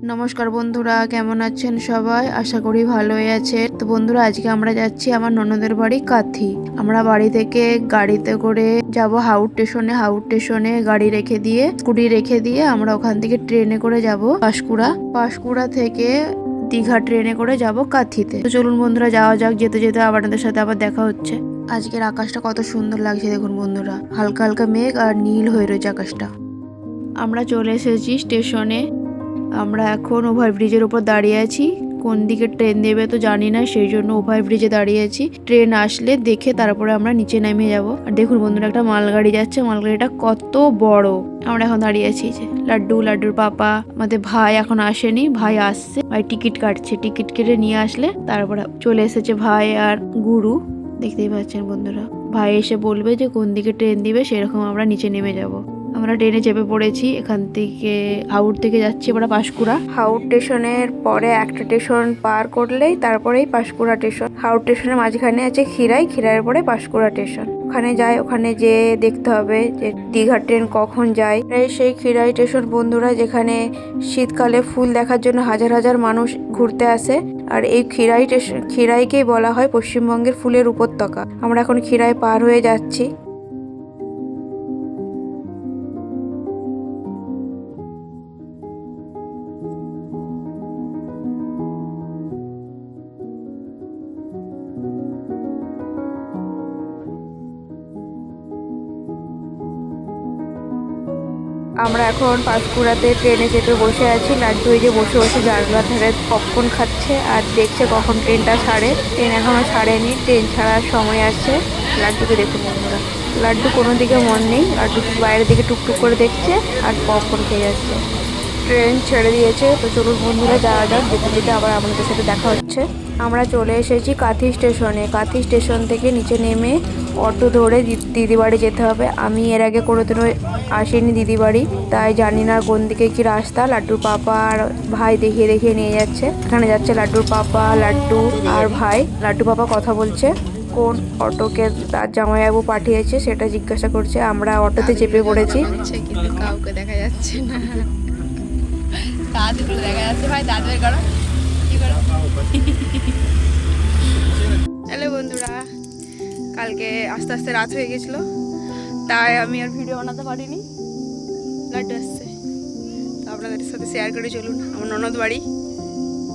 নমস্কার বন্ধুরা, কেমন আছেন সবাই? আশা করি ভালোই আছে। তো বন্ধুরা, আজকে আমরা যাচ্ছি আমার ননদের বাড়ি কাথি। আমরা বাড়ি থেকে গাড়িতে করে যাব হাওড় স্টেশনে গাড়ি রেখে দিয়ে, স্কুটি রেখে দিয়ে আমরা ওখান থেকে ট্রেনে করে যাব পাঁশকুড়া থেকে দীঘা ট্রেনে করে যাব কাথিতে। তো চলুন বন্ধুরা, যাওয়া যাক। যেতে যেতে আপনাদের সাথে আবার দেখা হচ্ছে। আজকের আকাশটা কত সুন্দর লাগছে দেখুন বন্ধুরা, হালকা হালকা মেঘ আর নীল হয়ে রয়েছে আকাশটা। আমরা চলে এসেছি স্টেশনে। আমরা এখন ওভারব্রিজের উপর দাঁড়িয়ে আছি। কোন দিকে ট্রেন দেবে তো জানি না, সেই জন্য ওভারব্রিজে দাঁড়িয়ে আছি। ট্রেন আসলে দেখে তারপরে আমরা নিচে নেমে যাব। আর দেখুন বন্ধুরা, একটা মালগাড়ি যাচ্ছে। মালগাড়িটা কত বড়। আমরা এখন দাঁড়িয়ে আছি যে লাড্ডুর পাপা, আমাদের ভাই এখন আসেনি, ভাই আসছে। ভাই টিকিট কাটছে, টিকিট কেটে নিয়ে আসলে তারপরে চলে এসেছে ভাই আর গুরু। দেখতেই পাচ্ছেন বন্ধুরা, ভাই এসে বলবে যে কোন দিকে ট্রেন দিবে, সেরকম আমরা নিচে নেমে যাব। আমরা ট্রেনে চেপে পড়েছি। এখান থেকে হাওড় থেকে যাচ্ছি আমরা পাঁশকুড়া। হাওড় স্টেশনের পরে একটা স্টেশন পার করলেই তারপরেই পাঁশকুড়া স্টেশন। হাওড় স্টেশনের মাঝখানে আছে খিরাইয়ের পরে পাঁশকুড়া স্টেশন। ওখানে যাই, ওখানে যে দেখতে হবে যে দীঘা ট্রেন কখন যায়। সেই খিরাই স্টেশন বন্ধুরা, যেখানে শীতকালে ফুল দেখার জন্য হাজার হাজার মানুষ ঘুরতে আসে। আর এই খিরাইকেই বলা হয় পশ্চিমবঙ্গের ফুলের উপত্যকা। আমরা এখন খিরাই পার হয়ে যাচ্ছি। আমরা এখন পাঁশকুড়াতে ট্রেনে চেপে বসে আছি। লাড্ডু এই যে বসে বসে জানলার ধারে পপকর্ন খাচ্ছে আর দেখছে কখন ট্রেনটা ছাড়ে। ট্রেন এখনো ছাড়েনি, ট্রেন ছাড়ার সময় আছে। লাড্ডুকে দেখুন বন্ধুরা, লাড্ডু কোনো দিকে মন নেই। লাড্ডু বাইরের দিকে টুকটুক করে দেখছে আর পপকর্ন খেয়ে যাচ্ছে। ট্রেন ছেড়ে দিয়েছে। তো চলুন বন্ধুরা, যাওয়া যাক। যেতে যেতে আবার আপনাদের সাথে দেখা হচ্ছে। আমরা চলে এসেছি কাথি স্টেশনে। কাথি স্টেশন থেকে নিচে নেমে অটো ধরে দিদি বাড়ি যেতে হবে। আমি এর আগে কোনোদিনও আসিনি দিদি বাড়ি, তাই জানি না কোন দিকে কি রাস্তা। লাড্ডুর পাপা আর ভাই দেখিয়ে দেখিয়ে নিয়ে যাচ্ছে। এখানে যাচ্ছে লাড্ডুর পাপা, লাড্ডু আর ভাই। লাড্ডু পাপা কথা বলছে, কোন অটোকে তার জামাইবাবু পাঠিয়েছে সেটা জিজ্ঞাসা করছে। আমরা অটোতে চেপে পড়েছি, কিন্তু কাউকে দেখা যাচ্ছে না। দাদুগুলো দেখা যাচ্ছে। ভাই দাদু বের করো, কি করো। হ্যালো বন্ধুরা, কালকে আস্তে আস্তে রাত হয়ে গেছিল, তাই আমি আর ভিডিও বানাতে পারিনি। লাড্ডু আসছে, তো আপনাদের সাথে শেয়ার করে চলুন। আমার ননদ বাড়ি,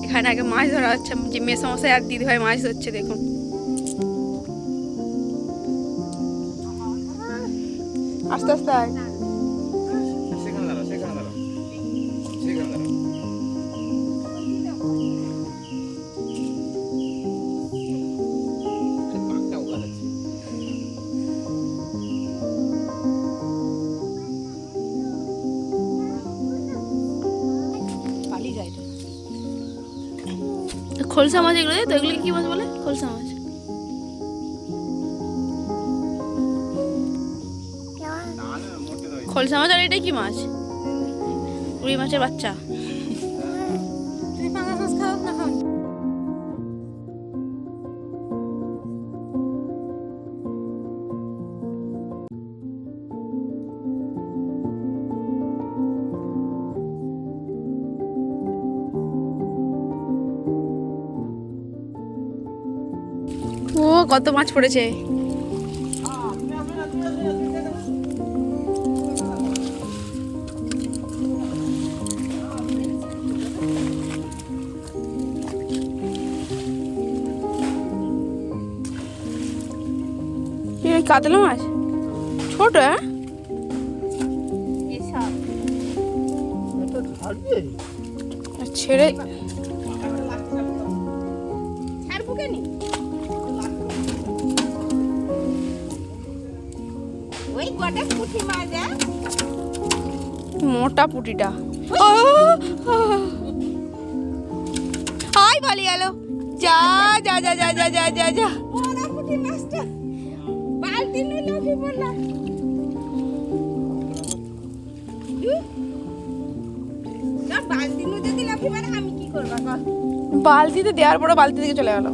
এখানে আগে মাছ ধরা হচ্ছে। যে মেসমশাই আর দিদিভাই মাছ ধরছে দেখুন। আস্তে আস্তে আয়। খোলসা মাছ এগুলো, তো এগুলো কি মাছ বলে? খোলসা মাছ। খোলসা মাছ। আর এটা কি মাছ? রুই মাছের বাচ্চা। ও কত মাছ পড়েছে। কাতলা মাছ ছোট, ছেড়ে মোটা পুটিটা। আই পালিয়ে গেল। যা যা যা যা যা যা যা যা। বালতিতে দেওয়ার পরে বালতি থেকে চলে গেল।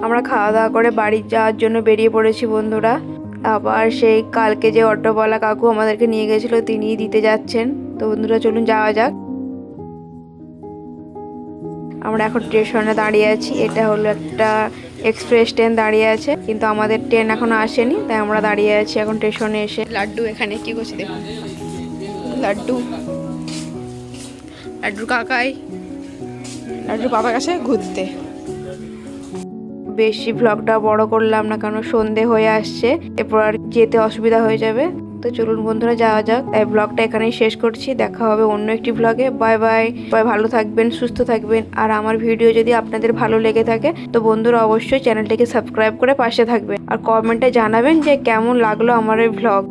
আমরা খাওয়া দাওয়া করে বাড়ি যাওয়ার জন্য বেরিয়ে পড়েছি বন্ধুরা। আবার সেই কালকে যে অটোওয়ালা কাকু আমাদেরকে নিয়ে গেছিল তিনিই দিতে যাচ্ছেন। তো বন্ধুরা চলুন যাওয়া যাক। আমরা এখন স্টেশনে দাঁড়িয়ে আছি। এটা হলো একটা এক্সপ্রেস ট্রেন দাঁড়িয়ে আছে, কিন্তু আমাদের ট্রেন এখনো আসেনি, তাই আমরা দাঁড়িয়ে আছি এখন স্টেশনে এসে। লাড্ডু এখানে কি করছে দেখুন, লাড্ডু লাড্ডুর কাকাই লাড্ডুর বাবার কাছে ঘুরতে। বেশি ভ্লগটা বড় করলাম না, কারণ সন্ধে হয়ে আসছে, এরপর আর যেতে অসুবিধা হয়ে যাবে। তো চলুন বন্ধুরা যাওয়া যাক। তাই ব্লগটা এখানেই শেষ করছি, দেখা হবে অন্য একটি ব্লগে। Bye bye. সবাই ভালো থাকবেন, সুস্থ থাকবেন। আর আমার ভিডিও যদি আপনাদের ভালো লেগে থাকে তো বন্ধুরা অবশ্যই চ্যানেলটিকে সাবস্ক্রাইব করে পাশে থাকবেন, আর কমেন্টে জানাবেন যে কেমন লাগলো আমার এই ভ্লগ।